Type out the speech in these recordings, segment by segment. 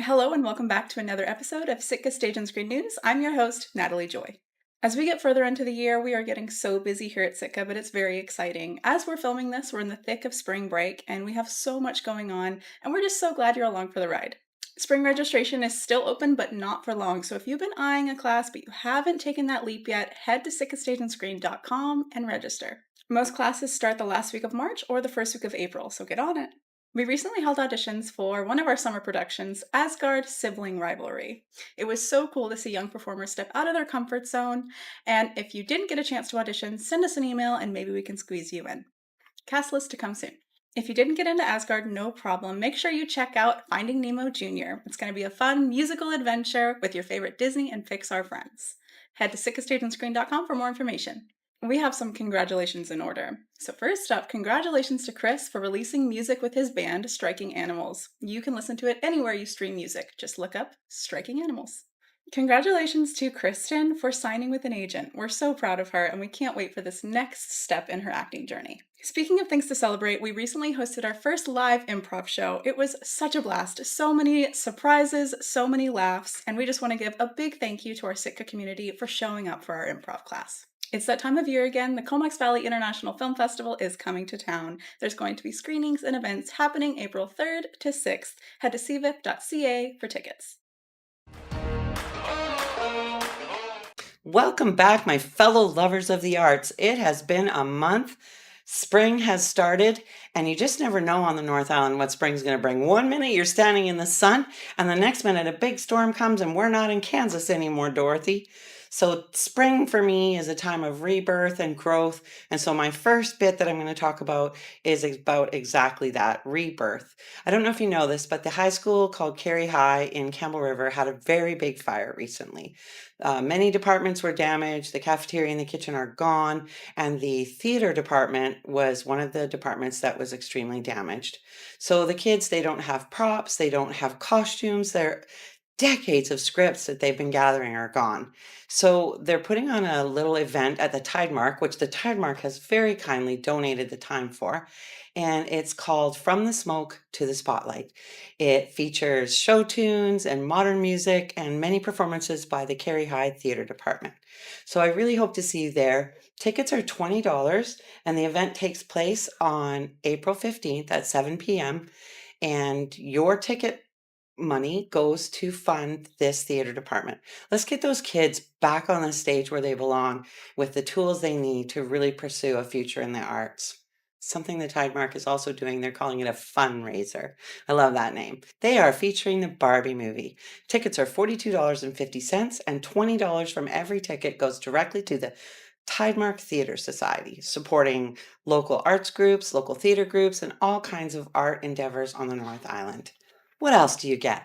Hello and welcome back to another episode of Sitka Stage and Screen News. I'm your host, Natalie Joy. As we get further into the year, we are getting so busy here at Sitka, but it's very exciting. As we're filming this, we're in the thick of spring break and we have so much going on, and we're just so glad you're along for the ride. Spring registration is still open, but not for long, so if you've been eyeing a class but you haven't taken that leap yet, head to sitkastageandscreen.com and register. Most classes start the last week of March or the first week of April, so get on it. We recently held auditions for one of our summer productions, Asgard Sibling Rivalry. It was so cool to see young performers step out of their comfort zone, and if you didn't get a chance to audition, send us an email and maybe we can squeeze you in. Cast list to come soon. If you didn't get into Asgard, no problem. Make sure you check out Finding Nemo Jr. It's going to be a fun musical adventure with your favorite Disney and Pixar friends. Head to sitkastageandscreen.com for more information. We have some congratulations in order. So first up, congratulations to Chris for releasing music with his band, Striking Animals. You can listen to it anywhere you stream music. Just look up Striking Animals. Congratulations to Kristen for signing with an agent. We're so proud of her and we can't wait for this next step in her acting journey. Speaking of things to celebrate, we recently hosted our first live improv show. It was such a blast. So many surprises, so many laughs, and we just want to give a big thank you to our Sitka community for showing up for our improv class. It's that time of year again. The Comox Valley International Film Festival is coming to town. There's going to be screenings and events happening April 3rd to 6th. Head to cvip.ca for tickets. Welcome back, my fellow lovers of the arts. It has been a month. Spring has started, and you just never know on the North Island what spring's going to bring. One minute you're standing in the sun, and the next minute a big storm comes, and we're not in Kansas anymore, Dorothy. So spring for me is a time of rebirth and growth. And so my first bit that I'm going to talk about is about exactly that, rebirth. I don't know if you know this, but the high school called Carey High in Campbell River had a very big fire recently. Many departments were damaged. The cafeteria and the kitchen are gone. And the theater department was one of the departments that was extremely damaged. So the kids, they don't have props. They don't have costumes. They're decades of scripts that they've been gathering are gone. So they're putting on a little event at the Tide Mark, which the Tide Mark has very kindly donated the time for. And it's called From the Smoke to the Spotlight. It features show tunes and modern music and many performances by the Carey High Theater Department. So I really hope to see you there. Tickets are $20 and the event takes place on April 15th at 7 p.m. And your ticket money goes to fund this theater department. Let's get those kids back on the stage where they belong with the tools they need to really pursue a future in the arts. Something the Tide Mark is also doing, they're calling it a fundraiser. I love that name. They are featuring the Barbie movie. Tickets are $42.50 and $20 from every ticket goes directly to the Tide Mark Theater Society, supporting local arts groups, local theater groups, and all kinds of art endeavors on the North Island. What else do you get?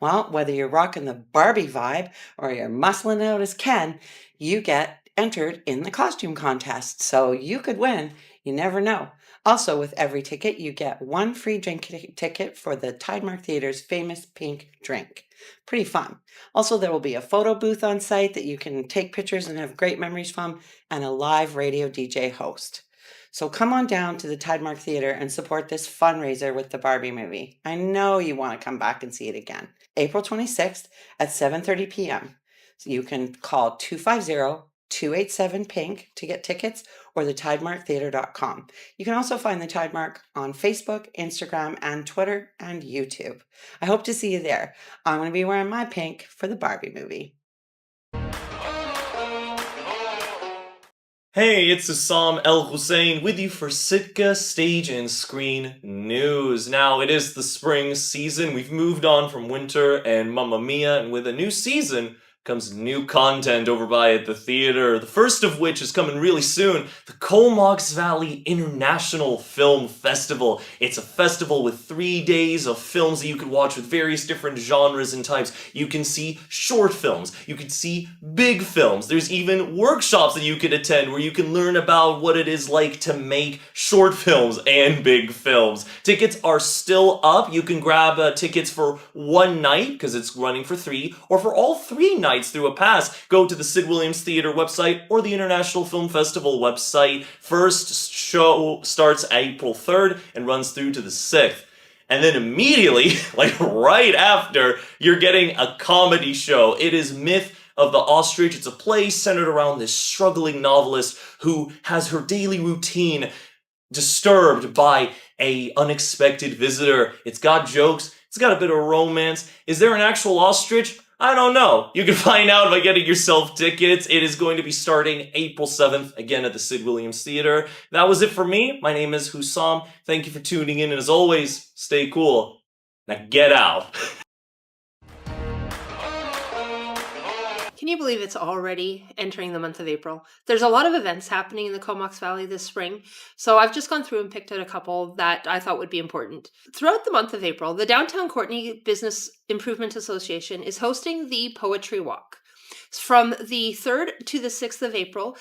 Well, whether you're rocking the Barbie vibe or you're muscling out as Ken, you get entered in the costume contest. So you could win. You never know. Also, with every ticket, you get one free drink ticket for the Tide Mark Theater's famous pink drink. Pretty fun. Also, there will be a photo booth on site that you can take pictures and have great memories from, and a live radio DJ host. So come on down to the Tide Mark Theater and support this fundraiser with the Barbie movie. I know you want to come back and see it again. April 26th at 7:30 p.m. So you can call 250-287-PINK to get tickets or the tidemarktheater.com. You can also find the Tide Mark on Facebook, Instagram, and Twitter, and YouTube. I hope to see you there. I'm going to be wearing my pink for the Barbie movie. Hey, it's Hussam Ghussein with you for Sitka Stage and Screen News. Now, it is the spring season. We've moved on from winter and Mamma Mia, and with a new season comes new content over by the theater. The first of which is coming really soon, the Comox Valley International Film Festival. It's a festival with 3 days of films that you can watch with various different genres and types. You can see short films, you can see big films. There's even workshops that you can attend where you can learn about what it is like to make short films and big films. Tickets are still up. You can grab tickets for one night because it's running for 3, or for all 3 nights through a pass. Go to the Sid Williams Theatre website or the International Film Festival website. First show starts April 3rd and runs through to the 6th. And then immediately, like right after, you're getting a comedy show. It is Myth of the Ostrich. It's a play centered around this struggling novelist who has her daily routine disturbed by a unexpected visitor. It's got jokes. It's got a bit of romance. Is there an actual ostrich? I don't know. You can find out by getting yourself tickets. It is going to be starting April 7th, again at the Sid Williams Theater. That was it for me. My name is Hussam. Thank you for tuning in, and as always, stay cool. Now get out. Can you believe it's already entering the month of April? There's a lot of events happening in the Comox Valley this spring, so I've just gone through and picked out a couple that I thought would be important. Throughout the month of April, the Downtown Courtenay Business Improvement Association is hosting the Poetry Walk. From the 3rd to the 6th of April,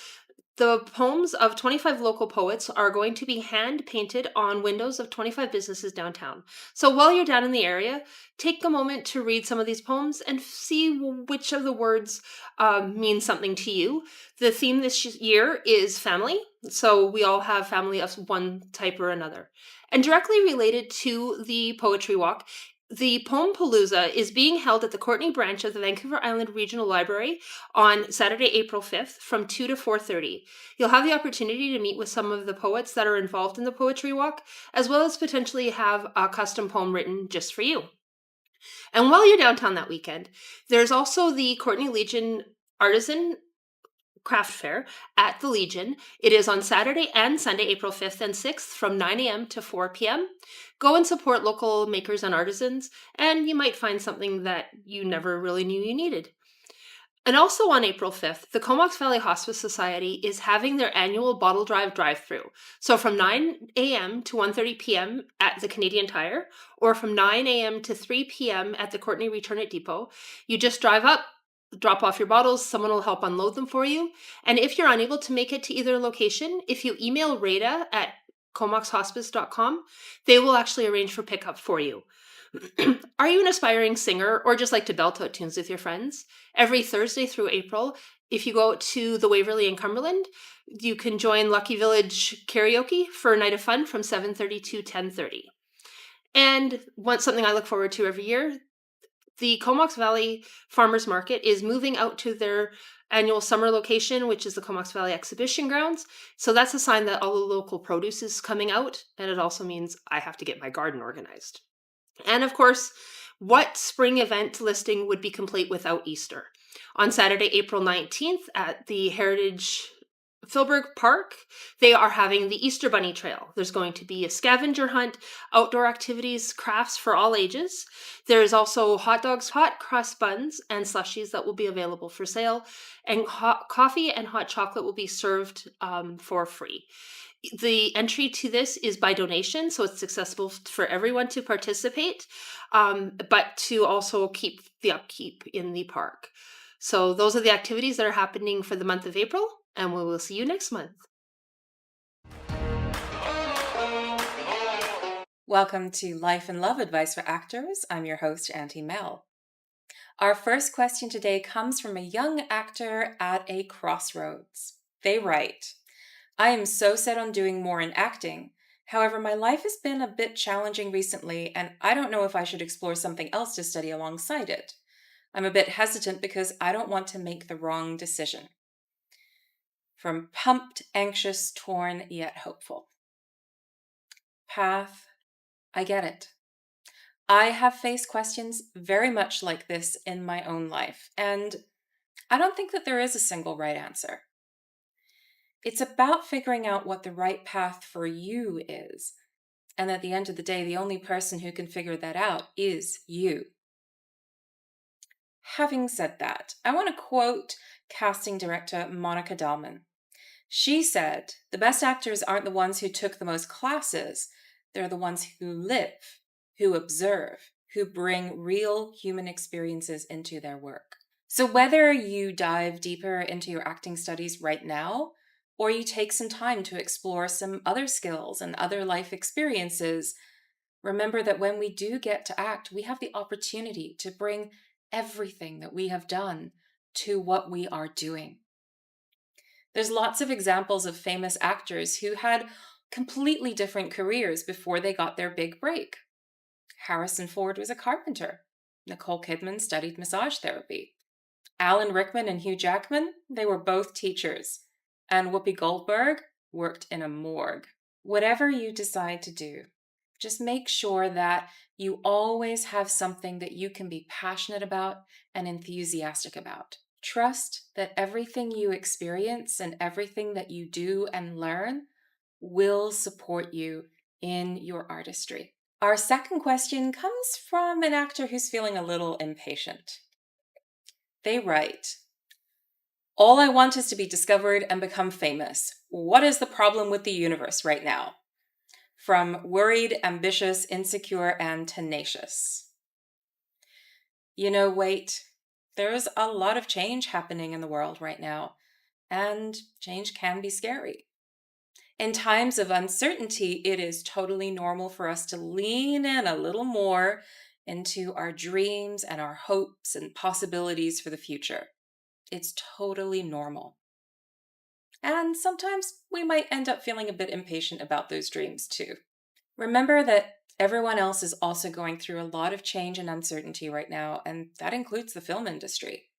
the poems of 25 local poets are going to be hand painted on windows of 25 businesses downtown. So while you're down in the area, take a moment to read some of these poems and see which of the words mean something to you. The theme this year is family. So we all have family of one type or another. And directly related to the Poetry Walk, the Poem Palooza is being held at the Courtenay branch of the Vancouver Island Regional Library on Saturday, April 5th from 2 to 4:30. You'll have the opportunity to meet with some of the poets that are involved in the Poetry Walk, as well as potentially have a custom poem written just for you. And while you're downtown that weekend, there's also the Courtenay Legion Artisan Craft Fair at the Legion. It is on Saturday and Sunday, April 5th and 6th from 9 a.m. to 4 p.m. Go and support local makers and artisans, and you might find something that you never really knew you needed. And also on April 5th, the Comox Valley Hospice Society is having their annual Bottle drive-through. So from 9 a.m. to 1:30 p.m. at the Canadian Tire, or from 9 a.m. to 3 p.m. at the Courtenay Return It Depot. You just drive up, drop off your bottles, someone will help unload them for you. And if you're unable to make it to either location, if you email Rada at comoxhospice.com, they will actually arrange for pickup for you. Are you an aspiring singer or just like to belt out tunes with your friends? Every Thursday through April, if you go out to the Waverly in Cumberland, you can join Lucky Village Karaoke for a night of fun from 7:30 to 10:30. And something I look forward to every year, the Comox Valley Farmers Market is moving out to their annual summer location, which is the Comox Valley Exhibition Grounds. So that's a sign that all the local produce is coming out, and it also means I have to get my garden organized. And of course, what spring event listing would be complete without Easter? On Saturday, April 19th at the Heritage Philburg Park, they are having the Easter Bunny Trail. There's going to be a scavenger hunt, outdoor activities, crafts for all ages. There's also hot dogs, hot crust buns, and slushies that will be available for sale. And hot coffee and hot chocolate will be served for free. The entry to this is by donation, so it's accessible for everyone to participate, but to also keep the upkeep in the park. So those are the activities that are happening for the month of April, and we will see you next month. Welcome to Life and Love Advice for Actors. I'm your host, Auntie Mel. Our first question today comes from a young actor at a crossroads. They write, I am so set on doing more in acting. However, my life has been a bit challenging recently, and I don't know if I should explore something else to study alongside it. I'm a bit hesitant because I don't want to make the wrong decision. From pumped, anxious, torn, yet hopeful. Path, I get it. I have faced questions very much like this in my own life, and I don't think that there is a single right answer. It's about figuring out what the right path for you is, and at the end of the day, the only person who can figure that out is you. Having said that, I want to quote casting director Monica Dahlman. She said, the best actors aren't the ones who took the most classes, they're the ones who live, who observe, who bring real human experiences into their work. So whether you dive deeper into your acting studies right now, or you take some time to explore some other skills and other life experiences, remember that when we do get to act, we have the opportunity to bring everything that we have done to what we are doing. There's lots of examples of famous actors who had completely different careers before they got their big break. Harrison Ford was a carpenter. Nicole Kidman studied massage therapy. Alan Rickman and Hugh Jackman, they were both teachers. And Whoopi Goldberg worked in a morgue. Whatever you decide to do, just make sure that you always have something that you can be passionate about and enthusiastic about. Trust that everything you experience and everything that you do and learn will support you in your artistry. Our second question comes from an actor who's feeling a little impatient. They write, "All I want is to be discovered and become famous. What is the problem with the universe right now?" From Worried, Ambitious, Insecure, and Tenacious. Wait, there's a lot of change happening in the world right now, and change can be scary. In times of uncertainty, it is totally normal for us to lean in a little more into our dreams and our hopes and possibilities for the future. It's totally normal. And sometimes we might end up feeling a bit impatient about those dreams too. Remember that everyone else is also going through a lot of change and uncertainty right now, and that includes the film industry.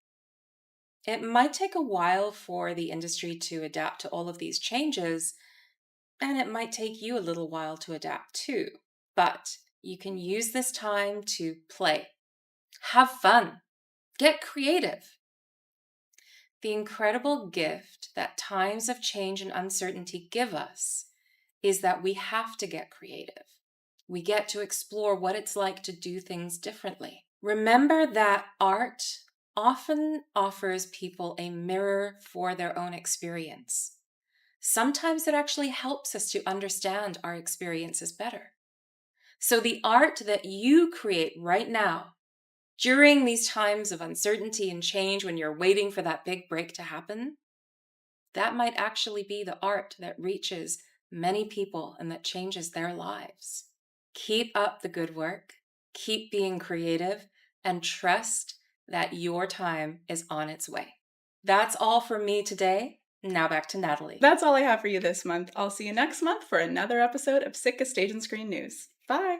It might take a while for the industry to adapt to all of these changes, and it might take you a little while to adapt too. But you can use this time to play, have fun, get creative. The incredible gift that times of change and uncertainty give us is that we have to get creative. We get to explore what it's like to do things differently. Remember that art often offers people a mirror for their own experience. Sometimes it actually helps us to understand our experiences better. So the art that you create right now, during these times of uncertainty and change when you're waiting for that big break to happen, that might actually be the art that reaches many people and that changes their lives. Keep up the good work, keep being creative, and trust that your time is on its way. That's all from me today. Now back to Natalie. That's all I have for you this month. I'll see you next month for another episode of Sitka Stage and Screen News. Bye!